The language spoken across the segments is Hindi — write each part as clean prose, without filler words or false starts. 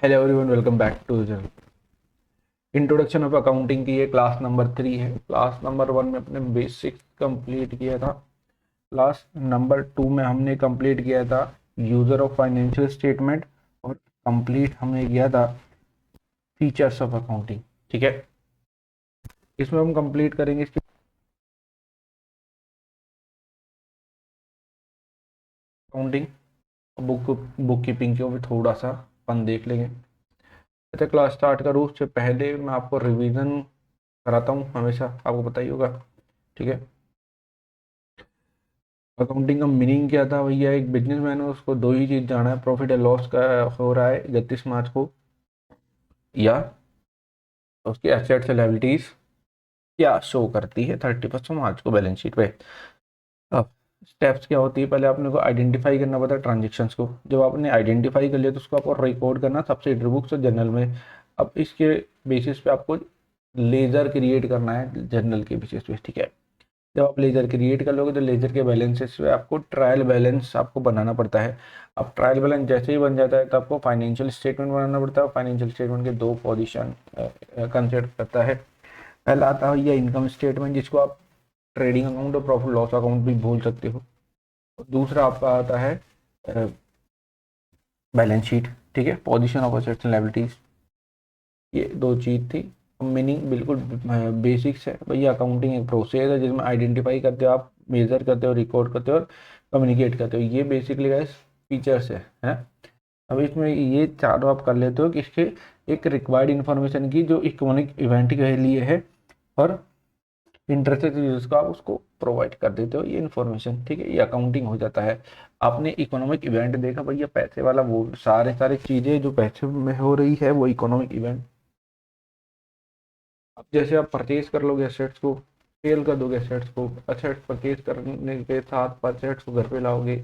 Hello everyone, welcome back to the introduction of accounting की ये क्लास नंबर 3 है। क्लास नंबर 1 में अपने बेसिक कंप्लीट किया था। क्लास नंबर 2 में हमने कंप्लीट किया था यूजर ऑफ फाइनेंशियल स्टेटमेंट और कंप्लीट हमने किया था फीचर्स ऑफ अकाउंटिंग। ठीक है, इसमें हम कंप्लीट करेंगे इसकी अकाउंटिंग, बुक कीपिंग को भी थोड़ा सा अपन देख लेंगे। अच्छा, क्लास स्टार्ट करूँ उससे पहले मैं आपको रिवीजन कराता हूँ, हमेशा आपको पता ही होगा। ठीक है, अकाउंटिंग का मीनिंग क्या था भैया? एक बिजनेसमैन है, उसको दो ही चीज जाना है, प्रॉफिट एंड लॉस का हो रहा है 31 मार्च को, या उसकी एसेट्स एंड लायबिलिटीज क्या शो करती है 31 मार्च को बैलेंस शीट पे। अब स्टेप्स क्या होती है? पहले आपने को आइडेंटिफाई करना पड़ता है ट्रांजेक्शन्स को। जब आपने आइडेंटिफाई कर लिया तो उसको आपको रिकॉर्ड करना सब्सिडरी बुक्स और जर्नल में। अब इसके बेसिस पे आपको लेजर क्रिएट करना है जर्नल के बेसिस पे। ठीक है, जब आप लेजर क्रिएट कर लोगे तो लेजर के बैलेंसेस पे आपको ट्रायल बैलेंस आपको बनाना पड़ता है। अब ट्रायल बैलेंस जैसे ही बन जाता है तो आपको फाइनेंशियल स्टेटमेंट बनाना पड़ता है। फाइनेंशियल स्टेटमेंट के दो पोजीशन कंसिडर करता है। पहला आता है ये इनकम स्टेटमेंट, जिसको आप ट्रेडिंग अकाउंट और प्रॉफिट लॉस अकाउंट भी बोल सकते हो। और दूसरा आपका आता है बैलेंस शीट। ठीक है, position of assets and liabilities, ये दो चीज थी। मीनिंग बिल्कुल बेसिक्स है भैया। अकाउंटिंग एक प्रोसेस है जिसमें आइडेंटिफाई करते हो आप, मेजर करते हो, रिकॉर्ड करते हो और कम्युनिकेट करते हो। ये बेसिकली गाइस फीचर्स है। अब इसमें ये चारों आप कर लेते हो कि इसके एक रिक्वायर्ड इन्फॉर्मेशन की जो इकोनॉमिक इवेंट के लिए है, और इंटरेस्टेड यूजर्स को आप उसको प्रोवाइड कर देते हो ये इन्फॉर्मेशन। ठीक है, ये अकाउंटिंग हो जाता है। आपने इकोनॉमिक इवेंट देखा भैया, पैसे वाला, वो सारे सारे चीजें जो पैसे में हो रही है वो इकोनॉमिक इवेंट। अब जैसे आप परचेज कर लोगे एसेट्स को, सेल कर दोगे एसेट्स को, एसेट्स परचेज करने के साथ एसेट्स को घर पे लाओगे,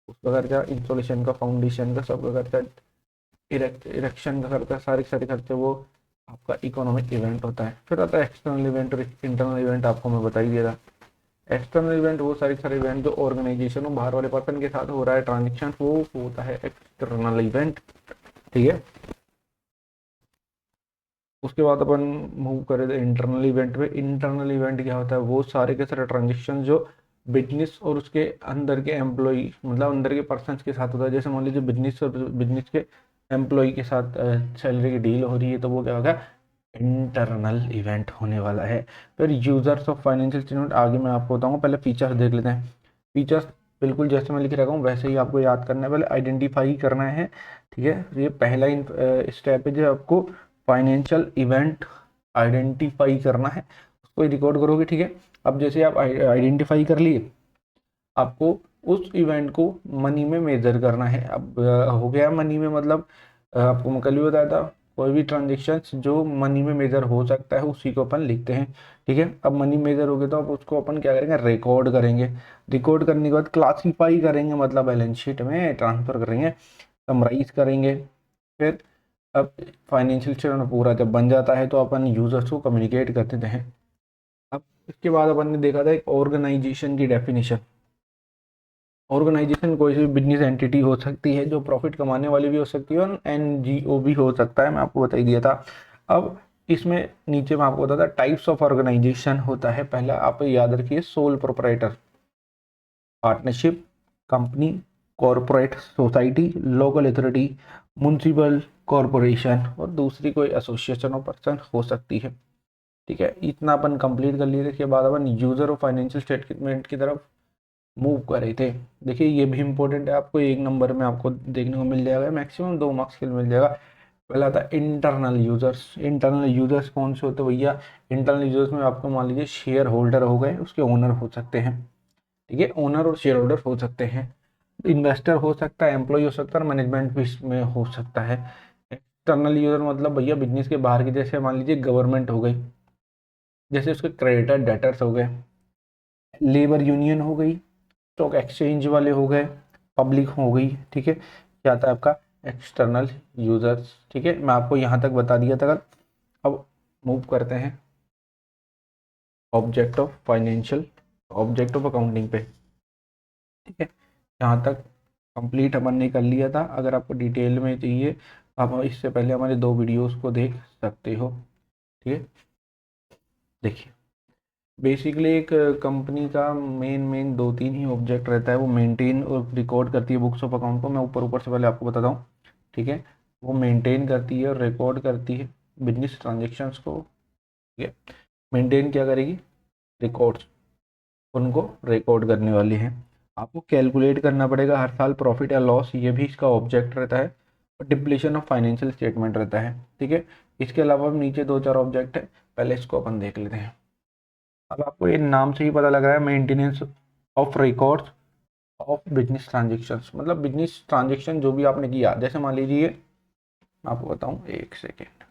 उसका खर्चा, इंस्टॉलेशन का, फाउंडेशन का, सबका खर्चा, इरेक्शन का खर्चा, सारे सारे खर्चे, वो आपका इकोनॉमिक इवेंट होता है। फिर आता है एक्सटर्नल इवेंट और इंटरनल इवेंट। आपको मैं बता ही दिया था। एक्सटर्नल इवेंट वो सारे सारे इवेंट जो ऑर्गेनाइजेशन और बाहर वाले पर्सन के साथ हो रहा है ट्रांजेक्शन, वो होता है एक्सटर्नल इवेंट। ठीक है, उसके बाद अपन मूव करें तो इंटरनल इवेंट पे। इंटरनल इवेंट क्या होता है? वो सारे के सारे ट्रांजेक्शन जो बिजनेस और उसके अंदर के एम्प्लॉय, मतलब अंदर के पर्सन के साथ होता है। जैसे मान लीजिए बिजनेस और बिजनेस के एम्प्लॉय के साथ सैलरी की डील हो रही है, तो वो क्या होगा? इंटरनल इवेंट होने वाला है। फिर यूजर्स ऑफ फाइनेंशियल स्टेटमेंट आगे मैं आपको बताऊंगा, पहले फीचर्स देख लेते हैं। फीचर्स बिल्कुल जैसे मैं लिख रखा हूँ वैसे ही आपको याद करना है। पहले आइडेंटिफाई करना है। ठीक है, ये पहला स्टेप है जो आपको फाइनेंशियल इवेंट आइडेंटिफाई करना है, उसको रिकॉर्ड करोगे। ठीक है, अब जैसे आप आइडेंटिफाई कर लिए, आपको उस इवेंट को मनी में मेजर करना है। अब हो गया मनी में, मतलब आपको मैं कल भी बताया था, कोई भी ट्रांजेक्शन जो मनी में मेजर हो सकता है उसी को अपन लिखते हैं। ठीक है, अब मनी मेजर हो गया तो अब उसको अपन क्या करेंगे? रिकॉर्ड करेंगे। रिकॉर्ड करने के बाद क्लासीफाई करेंगे, मतलब बैलेंस शीट में ट्रांसफर करेंगे, समराइज करेंगे। फिर अब फाइनेंशियल स्टेटमेंट पूरा जब बन जाता है तो अपन यूजर्स को कम्युनिकेट कर देते हैं। अब इसके बाद अपन ने देखा था एक ऑर्गेनाइजेशन की डेफिनेशन। ऑर्गेनाइजेशन कोई सी बिजनेस एंटिटी हो सकती है जो प्रॉफिट कमाने वाली भी हो सकती है और एनजीओ भी हो सकता है, मैं आपको बता ही दिया था। अब इसमें नीचे मैं आपको बताता टाइप्स ऑफ ऑर्गेनाइजेशन होता है। पहला आप याद रखिए, sole proprietor, partnership, company, corporate society, local authority, municipal corporation, और दूसरी कोई एसोसिएशन ऑफ पर्सन हो सकती है। ठीक है, इतना अपन कंप्लीट कर लिए। इसके बाद अपन यूजर ऑफ फाइनेंशियल स्टेटमेंट की तरफ मूव कर रहे थे। देखिए ये भी इंपॉर्टेंट है, आपको एक नंबर में आपको देखने को मिल जाएगा, मैक्सिमम 2 मार्क्स के लिए मिल जाएगा। पहला था इंटरनल यूजर्स। इंटरनल यूजर्स कौन से होते हैं भैया? इंटरनल यूजर्स में आपको मान लीजिए शेयर होल्डर हो गए, उसके ओनर हो सकते हैं। ठीक है, ओनर और शेयर होल्डर हो सकते हैं, इन्वेस्टर हो सकता है, एम्प्लॉय हो सकता है, मैनेजमेंट भी इसमें हो सकता है। एक्सटर्नल यूजर मतलब भैया बिजनेस के बाहर की, जैसे मान लीजिए गवर्नमेंट हो गई, जैसे उसके क्रेडिटर डेटर्स हो गए, लेबर यूनियन हो गई, स्टॉक एक्सचेंज वाले हो गए, पब्लिक हो गई। ठीक है, क्या आता है आपका? External users. ठीक है, मैं आपको यहाँ तक बता दिया था कल। अब मूव करते हैं object of financial, object of accounting पे। ठीक है, यहाँ तक कंप्लीट अपन ने कर लिया था। अगर आपको डिटेल में चाहिए आप इससे पहले हमारे 2 वीडियोस को देख सकते हो। ठीक है, देखिए बेसिकली एक कंपनी का मेन मेन 2-3 ही ऑब्जेक्ट रहता है, वो मेंटेन और रिकॉर्ड करती है बुक्स ऑफ अकाउंट को। मैं ऊपर ऊपर से पहले आपको बताता हूँ। ठीक है, वो मेंटेन करती है और रिकॉर्ड करती है बिजनेस ट्रांजेक्शन्स को। ठीक है, मेंटेन क्या करेगी? रिकॉर्ड्स, उनको रिकॉर्ड करने वाली हैं। आपको कैलकुलेट करना पड़ेगा हर साल प्रॉफिट या लॉस, ये भी इसका ऑब्जेक्ट रहता है। और डिप्लीशन ऑफ फाइनेंशियल स्टेटमेंट रहता है। ठीक है, इसके अलावा भी नीचे 2-4 ऑब्जेक्ट है, पहले इसको अपन देख लेते हैं। अब आपको ये नाम से ही पता लग रहा है, maintenance of records of business transactions, मतलब बिजनेस ट्रांजेक्शन जो भी आपने किया। जैसे मान लीजिए, मैं आपको बताऊं, एक सेकेंड।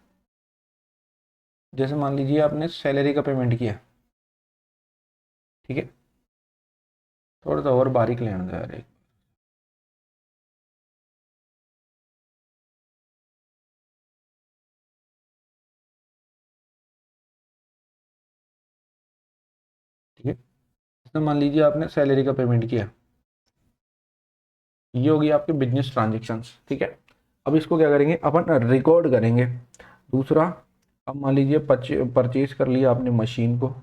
जैसे मान लीजिए आपने सैलरी का पेमेंट किया। ठीक है, थोड़ा सा और बारीक लेना था यार। ठीक है, तो मान लीजिए आपने सैलरी का पेमेंट किया, ये होगी आपके बिजनेस ट्रांजेक्शन्स। ठीक है, अब इसको क्या करेंगे अपन? रिकॉर्ड करेंगे। दूसरा, अब मान लीजिए परचेज कर लिया आपने मशीन को,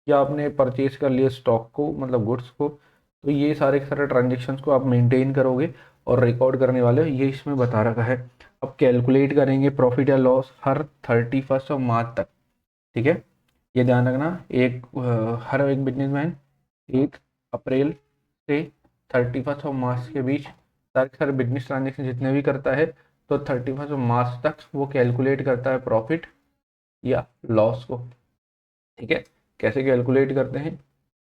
या आपने परचेज कर लिया स्टॉक को, मतलब गुड्स को। तो ये सारे के सारे ट्रांजेक्शन्स को आप मेंटेन करोगे और रिकॉर्ड करने वाले हो, ये इसमें बता रखा है। अब कैलकुलेट करेंगे प्रॉफिट या लॉस हर 31 मार्च तक। ठीक है, ये ध्यान रखना, हर एक बिजनेसमैन 1 अप्रैल से 31 मार्च के बीच सारे के सारे बिजनेस ट्रांजेक्शन जितने भी करता है, तो 31 मार्च तक वो कैलकुलेट करता है प्रॉफिट या लॉस को। ठीक है, कैसे कैलकुलेट करते हैं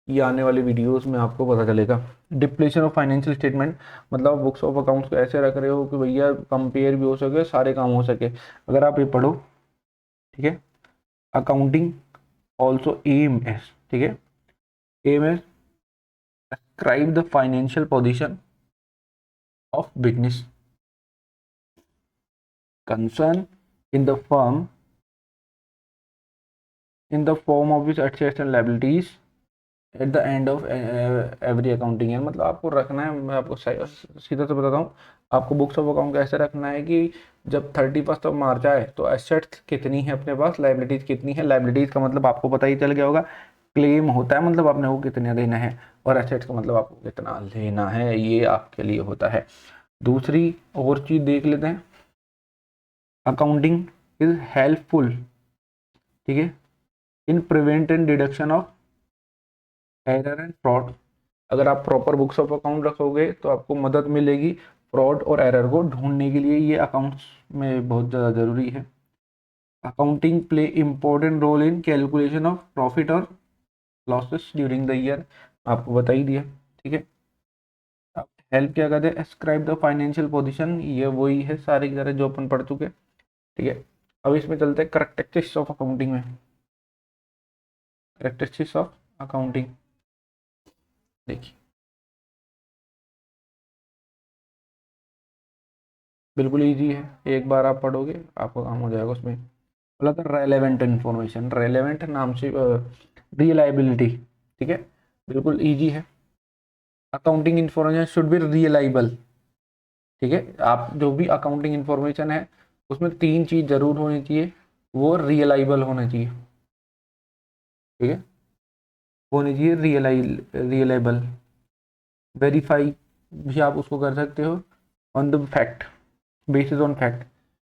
ये आने वाले वीडियोस में आपको पता चलेगा। डिप्लीशन ऑफ फाइनेंशियल स्टेटमेंट, मतलब बुक्स ऑफ अकाउंट्स को ऐसे रख रहे हो कि भैया कंपेयर भी हो सके, सारे काम हो सके। अगर आप ये पढ़ो, ठीक है, अकाउंटिंग ऑल्सो एम एस, ठीक है, M S describe the financial position of business concern in the firm in the form of its assets and liabilities at the end of every accounting year. मतलब आपको रखना है, मैं आपको सीधा से बताता हूँ, आपको बुक्स ऑफ अकाउंट कैसे रखना है कि जब 31 मार्च आए तो एसेट्स कितनी है अपने पास, लाइबिलिटीज कितनी है। लाइबिलिटीज का मतलब आपको पता ही चल गया होगा, क्लेम होता है मतलब आपने वो कितना देना है, और एसेट्स का मतलब आपको कितना लेना है, ये आपके लिए होता है। दूसरी और चीज देख लेते हैं, अकाउंटिंग इज हेल्पफुल, ठीक है, in prevent and deduction of error and fraud. अगर आप प्रॉपर बुक्स ऑफ अकाउंट रखोगे तो आपको मदद मिलेगी फ्रॉड और एरर को ढूंढने के लिए, ये अकाउंट्स में बहुत ज़्यादा ज़रूरी है। Accounting play important role in calculation of profit और लॉसेस ड्यूरिंग द ईयर, आपको बता ही दिया। ठीक है, अब हेल्प क्या करते हैं? एस्क्राइब द फाइनेंशियल पोजीशन, ये वही है सारे के सारे जो अपन पढ़ चुके। ठीक है, अब इसमें चलते हैं करेक्टरिस्टिक्स ऑफ अकाउंटिंग में। करेक्टरिस्टिक्स ऑफ अकाउंटिंग देखिए, बिल्कुल इजी है, एक बार आप पढ़ोगे आपका काम हो जाएगा उसमें। बोला था रेलेवेंट इन्फॉर्मेशन, रेलेवेंट नाम से रिलायबिलिटी। ठीक है, बिल्कुल इजी है। Accounting information should be reliable. ठीक है, आप जो भी अकाउंटिंग इन्फॉर्मेशन है उसमें 3 चीज जरूर होनी चाहिए, वो रियलाइबल होना चाहिए। ठीक है, वो होनी चाहिए रियलाइबल। वेरीफाई भी आप उसको कर सकते हो on the fact, basis on fact.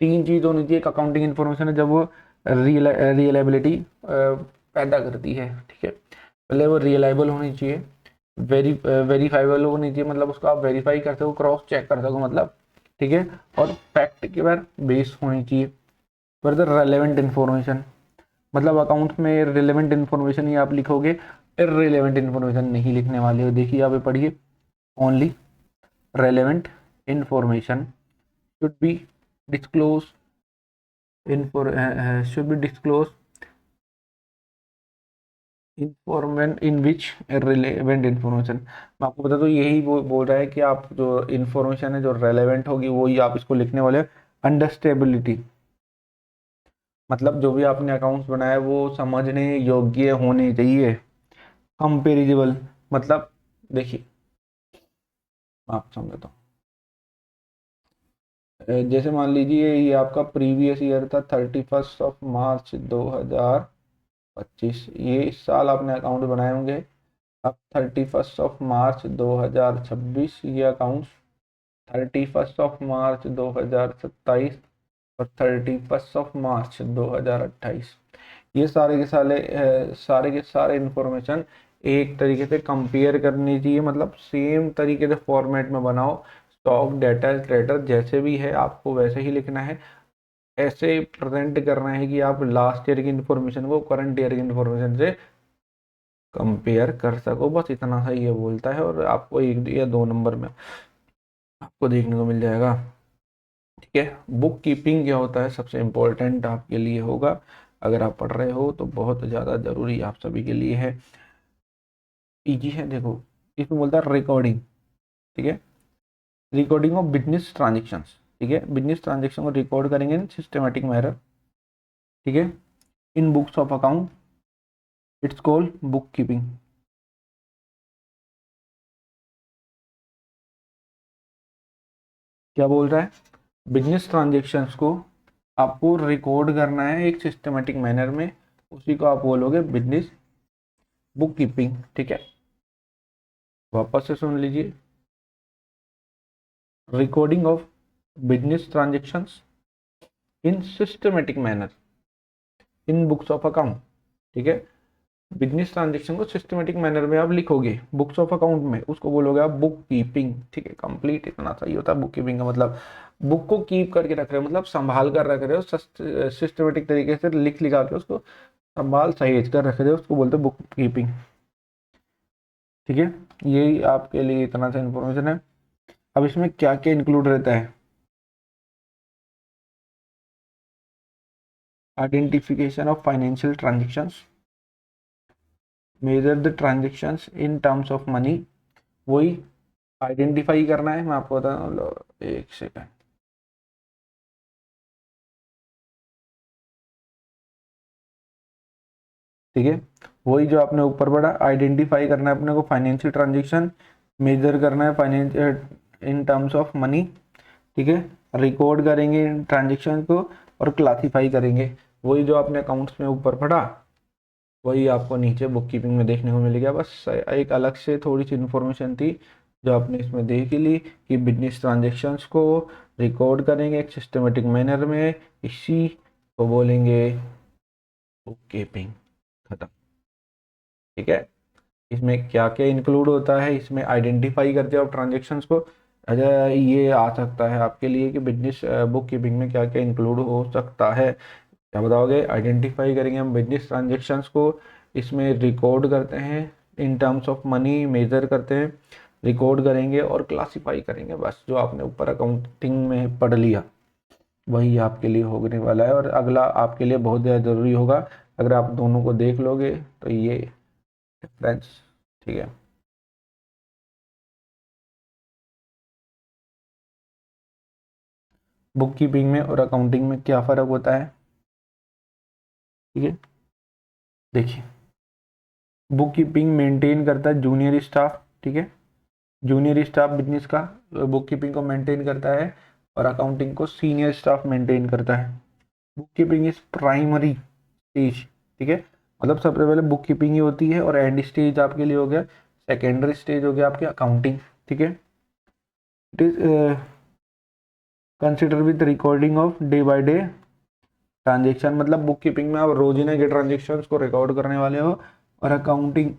3 चीज होनी चाहिए, एक अकाउंटिंग इन्फॉर्मेशन है जब वो रियलाइबिलिटी पैदा करती है। ठीक है, पहले वो रियलाइबल होनी चाहिए, वेरीफाइबल होनी चाहिए, मतलब उसको आप वेरीफाई कर सको, क्रॉस चेक कर सको मतलब। ठीक है, और फैक्ट के पर बेस होनी चाहिए। फर्दर रेलेवेंट इन्फॉर्मेशन, मतलब अकाउंट में रिलेवेंट इन्फॉर्मेशन ही आप लिखोगे, इररिलेवेंट इन्फॉर्मेशन नहीं लिखने वाले हो। देखिए यहाँ पे पढ़िए, only relevant information should be disclosed should be disclosed information in which relevant information। मैं आपको बता दूं, यही वो बोल रहा है कि आप जो इन्फॉर्मेशन है जो रेलेवेंट होगी वही आप इसको लिखने वाले हो। अंडरस्टेबिलिटी, मतलब जो भी आपने अकाउंट्स बनाया वो समझने योग्य होने चाहिए। कंपेरिजेबल, मतलब देखिए, आप समझता हूँ, जैसे मान लीजिए ये आपका प्रीवियस ईयर था 31 मार्च 2025, ये इस साल आपने अकाउंट बनाए होंगे। अब 31 मार्च 2026 ये अकाउंट्स, 31 मार्च 2027 और 31 मार्च 2028, ये सारे के सारे इंफॉर्मेशन एक तरीके से कंपेयर करनी चाहिए, मतलब सेम तरीके से फॉर्मेट में बनाओ। स्टॉक डेटा ट्रेडर जैसे भी है आपको वैसे ही लिखना है, ऐसे प्रेजेंट करना है कि आप लास्ट ईयर की इन्फॉर्मेशन को करंट ईयर की इन्फॉर्मेशन से कंपेयर कर सको। बस इतना सा ये बोलता है और आपको 1 या 2 नंबर में आपको देखने को मिल जाएगा। ठीक है, बुक कीपिंग क्या होता है सबसे इम्पोर्टेंट आपके लिए होगा, अगर आप पढ़ रहे हो तो बहुत ज़्यादा ज़रूरी आप सभी के लिए है। इजी है, देखो इसमें बोलता है रिकॉर्डिंग। ठीक है, रिकॉर्डिंग ऑफ बिजनेस ट्रांजेक्शन्स। ठीक है, बिजनेस ट्रांजेक्शन को रिकॉर्ड करेंगे इन सिस्टमेटिक मैनर। ठीक है, in books of account, it's called book keeping. क्या बोल रहा है, बिजनेस ट्रांजेक्शन्स को आपको रिकॉर्ड करना है एक सिस्टमेटिक मैनर में, उसी को आप बोलोगे बिजनेस बुक कीपिंग। ठीक है, वापस से सुन लीजिए, recording of business transactions in systematic manner in books of account. ठीक है, बिजनेस ट्रांजेक्शन को सिस्टमेटिक मैनर में आप लिखोगे बुक्स ऑफ अकाउंट में, उसको बोलोगे आप बुक कीपिंग। ठीक है, कंप्लीट इतना सही होता है बुक कीपिंग का मतलब, बुक को कीप करके रख रहे हो मतलब संभाल कर रख रहे हो, सिस्टमेटिक तरीके से लिख लिखा के उसको संभाल सहेज कर रख रहे हो, उसको बोलते हैं बुक कीपिंग। ठीक है, यही आपके लिए इतना सा इन्फॉर्मेशन है। अब इसमें क्या क्या इंक्लूड रहता है, identification of financial transactions, measure the transactions in terms of money, वही आइडेंटिफाई करना है। मैं आपको बता रहा, एक सेकंड। ठीक है, वही जो आपने ऊपर पढ़ा, आइडेंटिफाई करना है अपने को फाइनेंशियल ट्रांजेक्शन, मेजर करना है financial in terms of money. ठीक है, रिकॉर्ड करेंगे इन ट्रांजेक्शन को और क्लासीफाई करेंगे, वही जो आपने अकाउंट्स में ऊपर पढ़ा वही आपको नीचे बुक कीपिंग में देखने को मिलेगा। बस एक अलग से थोड़ी सी इन्फॉर्मेशन थी जो आपने इसमें देख ली कि बिजनेस ट्रांजेक्शन्स को रिकॉर्ड करेंगे एक सिस्टमेटिक मैनर में, इसी को बोलेंगे बुक कीपिंग। खत्म। ठीक है, इसमें क्या क्या इंक्लूड होता है, इसमें आइडेंटिफाई करते हो ट्रांजेक्शन्स को। अच्छा, ये आ सकता है आपके लिए कि बिजनेस बुक कीपिंग में क्या क्या इंक्लूड हो सकता है, क्या बताओगे। आइडेंटिफाई करेंगे हम बिजनेस ट्रांजेक्शन्स को, इसमें रिकॉर्ड करते हैं in terms of money, measure करते हैं, रिकॉर्ड करेंगे और क्लासीफाई करेंगे। बस जो आपने ऊपर अकाउंटिंग में पढ़ लिया वही आपके लिए होने वाला है, और अगला आपके लिए बहुत ज़्यादा ज़रूरी होगा। अगर आप दोनों को देख लोगे तो ये डिफरेंस। ठीक है, बुक कीपिंग में और अकाउंटिंग में क्या फ़र्क होता है। ठीक है, देखिए, बुक कीपिंग मेंटेन करता है जूनियर स्टाफ। ठीक है, जूनियर स्टाफ बिजनेस का बुक कीपिंग को मेंटेन करता है, और अकाउंटिंग को सीनियर स्टाफ मेंटेन करता है। Book keeping is primary stage. ठीक है, मतलब सबसे पहले बुक कीपिंग ही होती है, और एंड स्टेज आपके लिए हो गया, सेकेंडरी स्टेज हो गया आपकी अकाउंटिंग। ठीक है, it is consider with recording of day by day transaction, मतलब बुक कीपिंग में आप रोजाना के ट्रांजेक्शन को रिकॉर्ड करने वाले हो, और अकाउंटिंग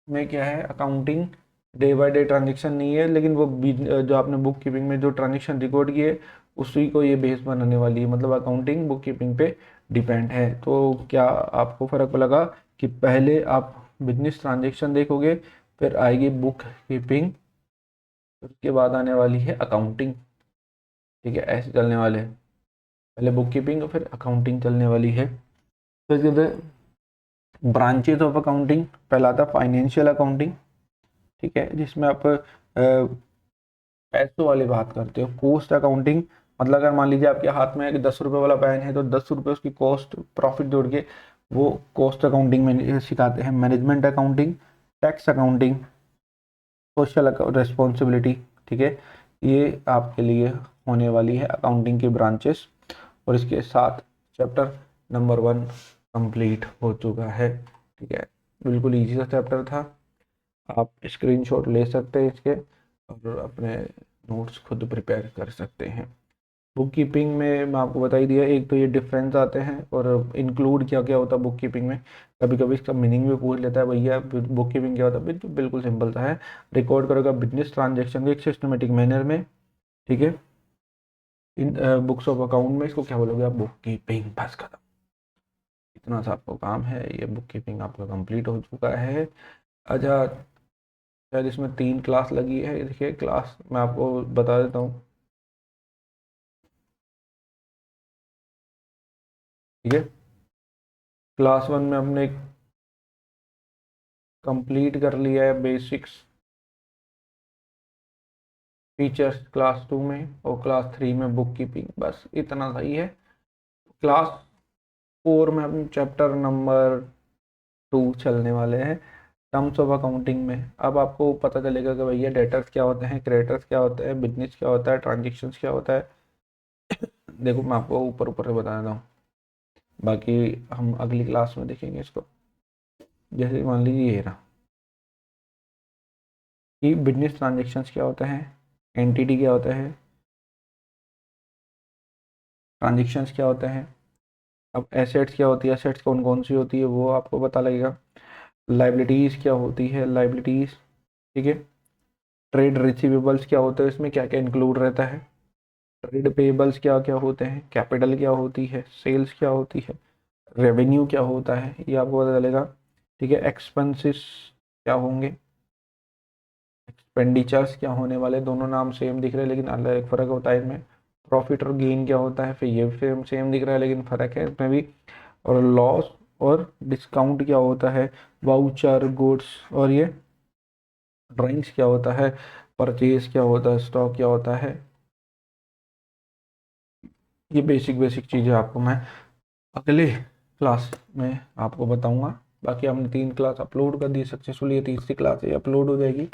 में क्या है, accounting day by day transaction नहीं है, लेकिन वो जो आपने बुक कीपिंग में जो ट्रांजेक्शन रिकॉर्ड किए उसी को ये बेस बनाने वाली है, मतलब अकाउंटिंग बुक कीपिंग पे डिपेंड है। तो क्या आपको फर्क लगा कि पहले आप बिजनेस ट्रांजेक्शन देखोगे, फिर आएगी बुक कीपिंग, उसके बाद आने वाली है अकाउंटिंग। ठीक है, ऐसे चलने वाले हैं, पहले बुक कीपिंग और फिर अकाउंटिंग चलने वाली है। तो इसके बाद ब्रांचेज ऑफ अकाउंटिंग, पहला आता फाइनेंशियल अकाउंटिंग। ठीक है, जिसमें आप पैसों वाली बात करते हो। कॉस्ट अकाउंटिंग, मतलब अगर मान लीजिए आपके हाथ में एक 10 रुपये वाला पेन है तो 10 रुपये उसकी कॉस्ट प्रॉफिट जोड़ के वो कॉस्ट अकाउंटिंग में सिखाते हैं। Management accounting, tax accounting, social responsibility. ठीक है, ये आपके लिए होने वाली है अकाउंटिंग की ब्रांचेस। और इसके साथ चैप्टर नंबर 1 कंप्लीट हो चुका है। ठीक है, बिल्कुल इजी सा चैप्टर था। आप स्क्रीनशॉट ले सकते हैं इसके और अपने नोट्स खुद प्रिपेयर कर सकते हैं। बुक कीपिंग में मैं आपको बता ही दिया, एक तो ये डिफरेंस आते हैं और इंक्लूड क्या क्या होता है बुक कीपिंग में। कभी कभी इसका मीनिंग भी पूछ लेता है, भैया बुक कीपिंग क्या होता है। बिल्कुल सिंपल सा है, रिकॉर्ड करेगा बिजनेस ट्रांजेक्शन एक सिस्टमेटिक मैनर में। ठीक है, इन बुक्स ऑफ अकाउंट में इसको क्या बोलोगे आप, बुक कीपिंग। बस खत्म, इतना सा आपको काम है। ये बुक कीपिंग आपका कंप्लीट हो चुका है। अच्छा, शायद इसमें 3 क्लास लगी है। देखिए क्लास मैं आपको बता देता हूँ। ठीक है, क्लास 1 में हमने कंप्लीट कर लिया है बेसिक्स फीचर्स क्लास 2 में, और क्लास 3 में बुक कीपिंग। बस इतना सही है। क्लास 4 में हम चैप्टर नंबर 2 चलने वाले हैं, टर्म्स ऑफ अकाउंटिंग में। अब आपको पता चलेगा कि भैया डेटर्स क्या होते हैं, क्रेडिटर्स क्या होता है, बिजनेस क्या होता है, ट्रांजेक्शन्स क्या होता है। देखो मैं आपको ऊपर ऊपर से बता देता हूँ, बाकी हम अगली क्लास में देखेंगे इसको। जैसे मान लीजिए ये रहा कि बिजनेस ट्रांजेक्शन्स क्या होता है, एंटिटी क्या होता है, ट्रांजेक्शन्स क्या होता है। अब एसेट्स क्या होती है, एसेट्स कौन कौन सी होती है वो आपको पता लगेगा। लाइबिलिटीज़ क्या होती है, लाइबिलिटीज़। ठीक है, ट्रेड रिसीवेबल्स क्या होते हैं, इसमें क्या क्या इंक्लूड रहता है। ट्रेड पेबल्स क्या क्या होते हैं, कैपिटल क्या होती है, सेल्स क्या होती है, रेवेन्यू क्या होता है, ये आपको पता चलेगा। ठीक है, एक्सपेंसेस क्या होंगे, एक्सपेंडिचर्स क्या होने वाले। दोनों नाम सेम दिख रहे हैं लेकिन अलग एक फ़र्क होता है इनमें। प्रॉफिट और गेन क्या होता है, फिर ये सेम सेम दिख रहा है लेकिन फ़र्क है इसमें भी। और लॉस और डिस्काउंट क्या होता है, वाउचर, गुड्स, और ये ड्राइंग्स क्या होता है, परचेज क्या होता है, स्टॉक क्या होता है। ये बेसिक बेसिक चीज़ें आपको मैं अगले क्लास में आपको बताऊंगा। बाकी हमने 3 क्लास अपलोड कर दी सक्सेसफुली, ये तीसरी क्लास ये अपलोड हो जाएगी।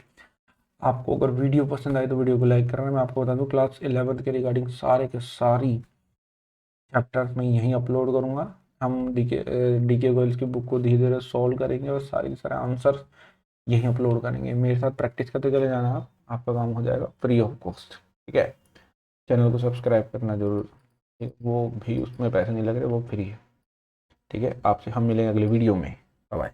आपको अगर वीडियो पसंद आए तो वीडियो को लाइक करना। मैं आपको बता दूं क्लास 11th के रिगार्डिंग सारे के सारी चैप्टर्स मैं यहीं अपलोड करूंगा। हम डी के गोयल्स की बुक को धीरे धीरे सॉल्व करेंगे और सारे के सारे आंसर यहीं अपलोड करेंगे। मेरे साथ प्रैक्टिस करते चले जाना, आप आपका काम हो जाएगा फ्री ऑफ कॉस्ट। ठीक है, चैनल को सब्सक्राइब करना जरूर, वो भी उसमें पैसे नहीं लग रहे, वो फ्री है। ठीक है, आपसे हम मिलेंगे अगले वीडियो में। Bye bye.